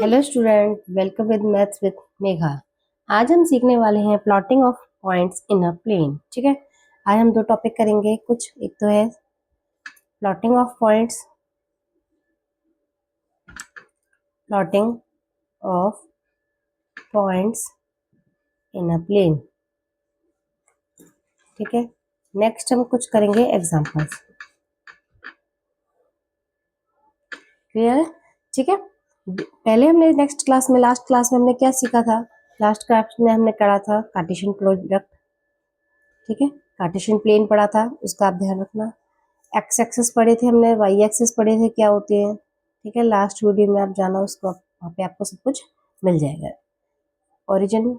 Hello student, welcome with maths with Megha. आज हम सीखने वाले हैं plotting of points in a plane. ठीक है, आज हम दो टॉपिक करेंगे। कुछ एक तो है plotting of points, plotting of points in a plane. ठीक है, नेक्स्ट हम कुछ करेंगे एग्जांपल्स। क्लियर है? ठीक है, पहले हमने नेक्स्ट क्लास में लास्ट क्लास में हमने क्या सीखा था? लास्ट क्लास में हमने करा था कार्टेशियन प्रोडक्ट। ठीक है, कार्टेशियन प्लेन पढ़ा था, उसका आप ध्यान रखना। एक्स एक्सिस पढ़े थे हमने, वाई एक्सिस पढ़े थे क्या होते हैं। ठीक है, लास्ट वीडियो में आप जाना, उसको वहाँ पे आपको सब कुछ मिल जाएगा। ओरिजिन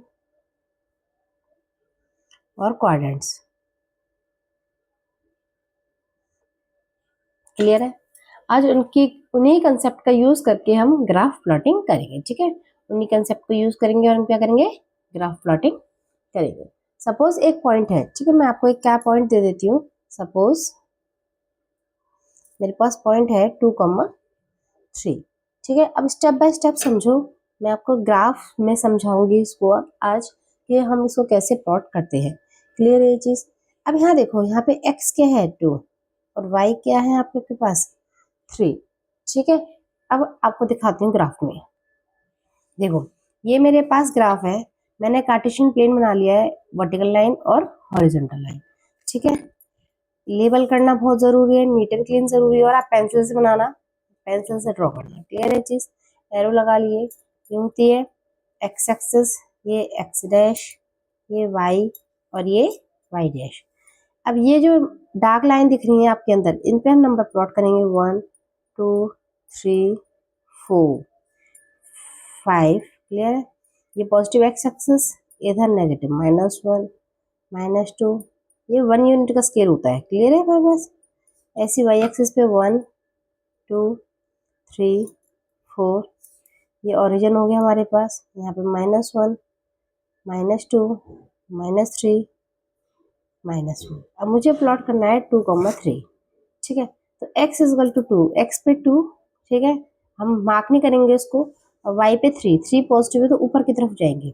और क्वाड्रेंट्स। क्लियर है? आज उन्हीं कंसेप्ट का यूज करके हम ग्राफ प्लॉटिंग करेंगे। ठीक है, उन्हीं कंसेप्ट को यूज करेंगे और हम क्या करेंगे? ग्राफ प्लॉटिंग करेंगे। सपोज एक पॉइंट है, ठीक है, मैं आपको एक क्या पॉइंट दे देती हूँ। सपोज मेरे पास पॉइंट है 2,3। ठीक है, अब स्टेप बाय स्टेप समझो। मैं आपको ग्राफ में समझाऊंगी इसको आज कि हम इसको कैसे प्लॉट करते हैं। क्लियर है ये चीज? अब यहाँ देखो, यहाँ पे x क्या है 2 और y क्या है आपके पास 3। ठीक है, अब आपको दिखाती हूँ ग्राफ में। देखो, ये मेरे पास ग्राफ है, मैंने कार्टेशियन प्लेन बना लिया है, वर्टिकल लाइन और हॉरिजॉन्टल लाइन। ठीक है, लेबल करना बहुत जरूरी है, नीट एंड क्लीन जरूरी है, और आप पेंसिल से बनाना, पेंसिल से ड्रॉ करना। क्लियर है चीज? एरो लगा लिए, ये होती है एक्स एक्सिस, ये एक्स डैश, ये वाई और ये वाई डैश। अब ये जो डार्क लाइन दिख रही है आपके अंदर, इन पे हम नंबर प्लॉट करेंगे 1 2 3 4 5। क्लियर है? ये पॉजिटिव एक्स एक्सिस, इधर नेगेटिव -1 -2। ये 1 यूनिट का स्केल होता है। क्लियर है हमारे पास? ऐसी वाई एक्सिस पे 1 2 3 4। ये ओरिजिन हो गया हमारे पास, यहाँ पे -1 -2 -3 -1। अब मुझे प्लॉट करना है 2,3। ठीक है, तो x इजकल टू 2, x पे 2। ठीक है, हम मार्क नहीं करेंगे इसको। और y पे 3, 3 पॉजिटिव है तो ऊपर की तरफ जाएंगे।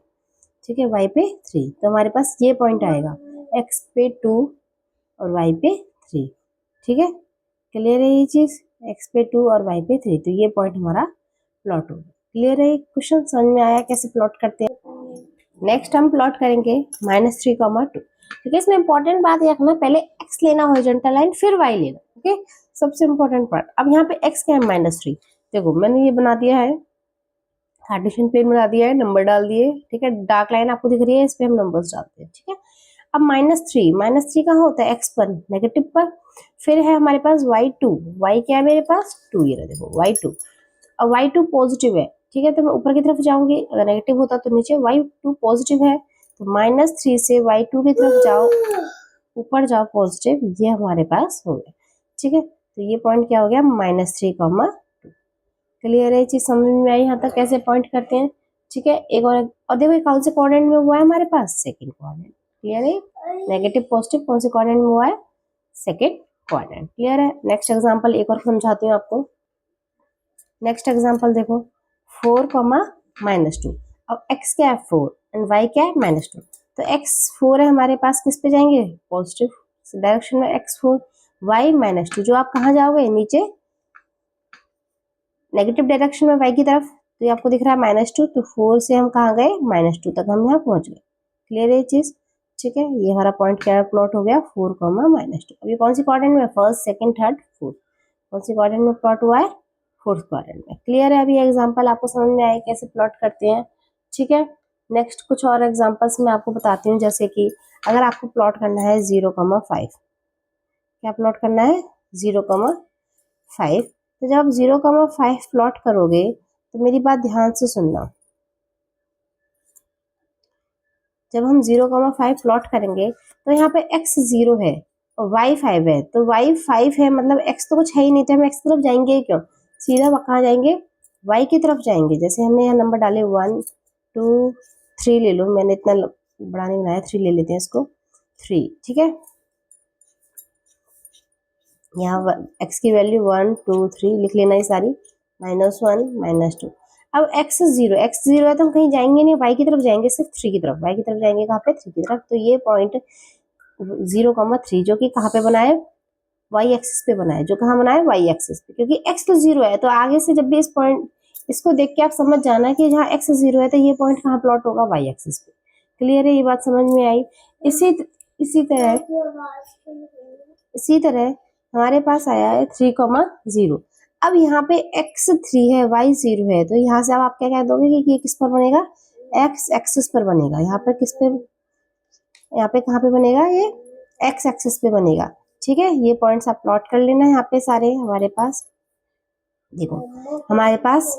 ठीक है, y पे 3, तो हमारे पास ये पॉइंट आएगा x पे 2 और y पे 3। ठीक है, क्लियर है ये चीज? x पे 2 और y पे 3, तो ये पॉइंट हमारा प्लॉट होगा। क्लियर है? क्वेश्चन समझ में आया कैसे प्लॉट करते हैं? नेक्स्ट हम प्लॉट करेंगे -3,2। ठीक है, इसमें इंपॉर्टेंट बात ये रखना, पहले x लेना हॉरिजॉन्टल लाइन, फिर y लेना। ओके, सबसे इंपॉर्टेंट पार्ट। अब यहाँ पे x क्या है? -3। देखो, मैंने ये बना दिया है, कार्टेशियन प्लेन बना दिया है, नंबर डाल दिए। ठीक है, डार्क लाइन आपको दिख रही है, इस पे हम नंबर्स डालते हैं। ठीक है, अब -3, -3 कहाँ होता है? x पर, नेगेटिव पर। फिर है हमारे पास y2, y क्या है मेरे पास 2। ये देखो y2, और y2 पॉजिटिव है। ठीक है, तो मैं ऊपर की तरफ जाऊंगी, अगर नेगेटिव होता तो नीचे। y2 पॉजिटिव है, तो -3 से y2 की तरफ जाओ, ऊपर जाओ पॉजिटिव, ये हमारे पास हो गया। ठीक है, तो ये पॉइंट क्या हो गया? -3,2। क्लियर है? चीज समझ में आई यहाँ तक कैसे पॉइंट करते हैं? ठीक है, एक और देखो, कौन से क्वाड्रेंट में हुआ है हमारे पास? Second quadrant. क्लियर है? नेगेटिव पॉजिटिव कौन से क्वाड्रेंट में हुआ है? Second quadrant. क्लियर है? नेक्स्ट एग्जांपल एक और समझाती हूँ आपको। नेक्स्ट एग्जांपल देखो, 4,-2। अब x क्या है? 4 एंड y क्या है? -2। तो x 4 है हमारे पास, किस पे जाएंगे? पॉजिटिव डायरेक्शन में x4, y -2। जो आप कहाँ जाओगे? नीचे नेगेटिव डायरेक्शन में y की तरफ। तो ये आपको दिख रहा है -2, तो 4 से हम कहाँ गए? -2 तक हम यहाँ पहुंच गए। क्लियर है ये चीज? ठीक है, ये हमारा पॉइंट क्या प्लॉट हो गया? 4, -2। अब ये कौन सी क्वाड्रेंट में? First, second, third, fourth. कौन सी क्वाड्रेंट में प्लॉट हुआ है? फोर्थ क्वाड्रेंट में। क्लियर है? अभी एग्जांपल आपको समझ में आए कैसे प्लॉट करते हैं? ठीक है, नेक्स्ट कुछ और एग्जांपल्स मैं आपको बताती हूँ। जैसे कि अगर आपको प्लॉट करना है 0,5, क्या प्लॉट करना है? 0,5। तो जब आप 0,5 प्लॉट करोगे, तो मेरी बात ध्यान से सुनना। जब हम 0,5 प्लॉट करेंगे, तो यहाँ पे x 0 है और y 5 है, तो y 5 है, मतलब x तो कुछ है ही नहीं, तो हम x की तरफ जाएंगे ही क्यों? सीधा कहाँ जाएंगे? y की तरफ जाएंगे। जैसे हमने यहाँ नंबर डाले 1 2 3 ले लो, मैंने इतना बड़ा नहीं बनाया, 3 ले लेते हैं इसको, 3। ठीक है, यहाँ x की वैल्यू 1 2 3 लिख लेना ये सारी, -1 -2। अब x 0 है तो हम कहीं जाएंगे नहीं, y की तरफ जाएंगे, सिर्फ 3 की तरफ, y की तरफ जाएंगे, कहाँ पे 3 की तरफ। तो ये पॉइंट 0,3 जो कि कहाँ पे बना है, वाई एक्सिस पे बना है, जो कहाँ बना है, वाई एक्सिस पे, क्योंकि x तो 0 है। तो आगे से जब भी इस पॉइंट, इसको देख के आप समझ जाना कि जहाँ x 0 है तो ये पॉइंट कहाँ प्लॉट होगा, वाई एक्सिस पे। क्लियर है, ये बात समझ में आई। इसी इसी तरह इसी तरह हमारे पास आया है 3,0। अब यहाँ पे x 3 है, y 0 है, तो यहाँ से अब आप क्या कह दोगे कि ये किस पर बनेगा, x एक्सिस पर बनेगा। यहाँ पे किस पे, यहाँ पे कहाँ पे बनेगा, ये x एक्सिस पे बनेगा। ठीक है, ये पॉइंट्स आप प्लॉट कर लेना है यहाँ पे सारे हमारे पास। देखो हमारे पास,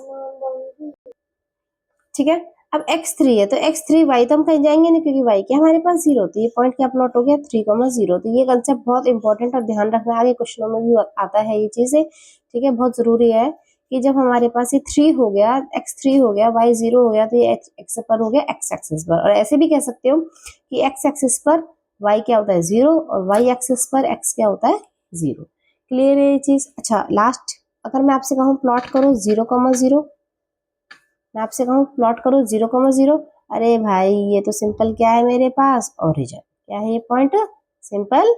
ठीक है, अब x3 है तो x3 y तो हम कहीं जाएंगे नहीं, क्योंकि y क्या हमारे पास 0, तो ये पॉइंट क्या प्लॉट हो गया, 3,0। तो ये कंसेप्ट बहुत इंपॉर्टेंट और ध्यान रखना, आगे क्वेश्चनों में भी आता है ये चीजें। ठीक है, बहुत जरूरी है कि जब हमारे पास ये 3 हो गया, x3 हो गया, y 0 हो गया, तो ये x पर हो गया, x एक्सिस पर। और ऐसे भी कह सकते हो कि x एक्सिस पर y क्या होता है, 0, और y एक्सिस पर x क्या होता है, 0। क्लियर है ये चीज। अच्छा, लास्ट अगर मैं आपसे कहूँ प्लॉट करो 0,0, मैं आपसे कहूँ प्लॉट करो 0,0, अरे भाई ये तो सिंपल क्या है मेरे पास, ओरिजिन। क्या है ये पॉइंट, सिंपल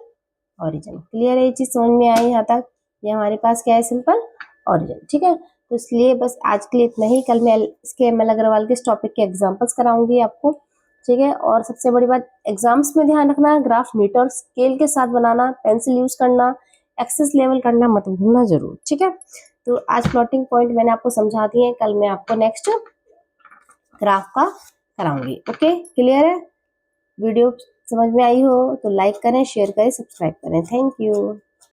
ओरिजिन। क्लियर है ये चीज, समझ में आई यहाँ तक, ये हमारे पास क्या है, सिंपल ओरिजिन। ठीक है, तो इसलिए बस आज के लिए इतना ही। कल मैं इसके ML अग्रवाल के इस टॉपिक के एग्जाम्पल्स कराऊंगी आपको। ठीक है, और सबसे बड़ी बात, एग्जाम्स में ध्यान रखना, ग्राफ मीटर स्केल के साथ बनाना, पेंसिल यूज करना, एक्सेस लेवल करना मत भूलना जरूर। ठीक है, तो आज प्लॉटिंग पॉइंट मैंने आपको समझा दिए हैं, कल मैं आपको नेक्स्ट ग्राफ का कराऊंगी। ओके, क्लियर है। वीडियो समझ में आई हो तो लाइक करें, शेयर करें, सब्सक्राइब करें। Thank you.